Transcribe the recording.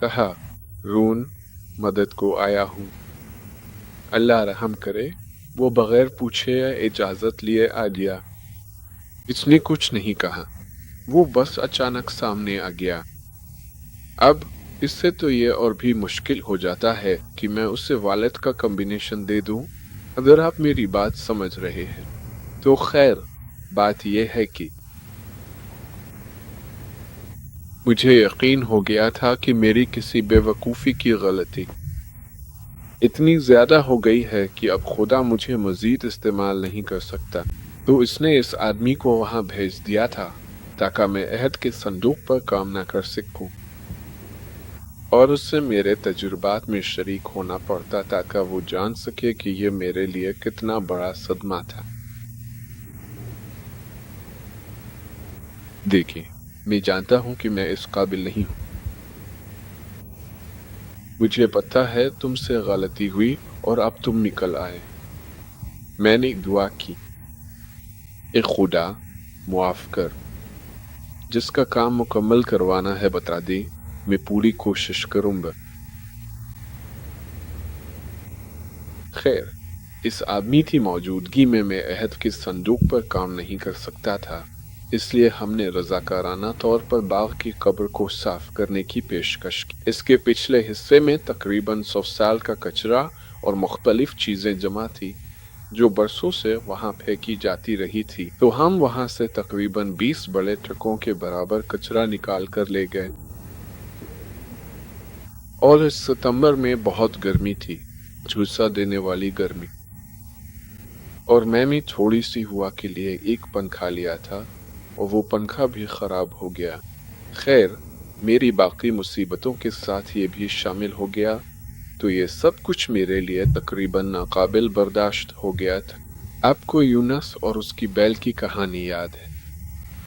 कहा, रून मदद को आया हूँ। अल्लाह रहम करे, वो बगैर पूछे या इजाज़त लिए आ गया। इसने कुछ नहीं कहा, वो बस अचानक सामने आ गया। अब इससे तो ये और भी मुश्किल हो जाता है कि मैं उसे वालेट का कॉम्बिनेशन दे दूं, अगर आप मेरी बात समझ रहे हैं। तो खैर, बात यह है कि मुझे यकीन हो गया था कि मेरी किसी बेवकूफ़ी की गलती इतनी ज़्यादा हो गई है कि अब खुदा मुझे मज़ीद इस्तेमाल नहीं कर सकता। तो इसने इस आदमी को वहाँ भेज दिया था ताकि मैं अहद के संदूक पर काम न कर सकूं, और उससे मेरे तजुर्बात में शरीक होना पड़ता ताकि वो जान सके कि ये मेरे लिए कितना बड़ा सदमा था। देखिए, मैं जानता हूँ कि मैं इस काबिल नहीं हूँ। मुझे पता है तुमसे गलती हुई और अब तुम निकल आए। मैंने दुआ की, ए खुदा मुआफ कर, जिसका काम मुकम्मल करवाना है बता दे, मैं पूरी कोशिश करूंगा। खैर, इस आदमी की मौजूदगी में मैं अहद के संदूक पर काम नहीं कर सकता था, इसलिए हमने रजाकाराना तौर पर बाग की कब्र को साफ करने की पेशकश की। इसके पिछले हिस्से में तकरीबन 100 साल का कचरा और मुख्तलिफ चीजें जमा थी जो बरसों से वहां फेंकी जाती रही थी। तो हम वहां से तकरीबन 20 बड़े ट्रकों के बराबर कचरा निकाल कर ले गए। और इस सितंबर में बहुत गर्मी थी, झुलसा देने वाली गर्मी, और मैं भी थोड़ी सी हवा के लिए एक पंखा लिया था और वो पंखा भी खराब हो गया। खैर, मेरी बाकी मुसीबतों के साथ ये भी शामिल हो गया, तो ये सब कुछ मेरे लिए तकरीबन नाकाबिल बर्दाश्त हो गया था। आपको यूनस और उसकी बैल की कहानी याद है।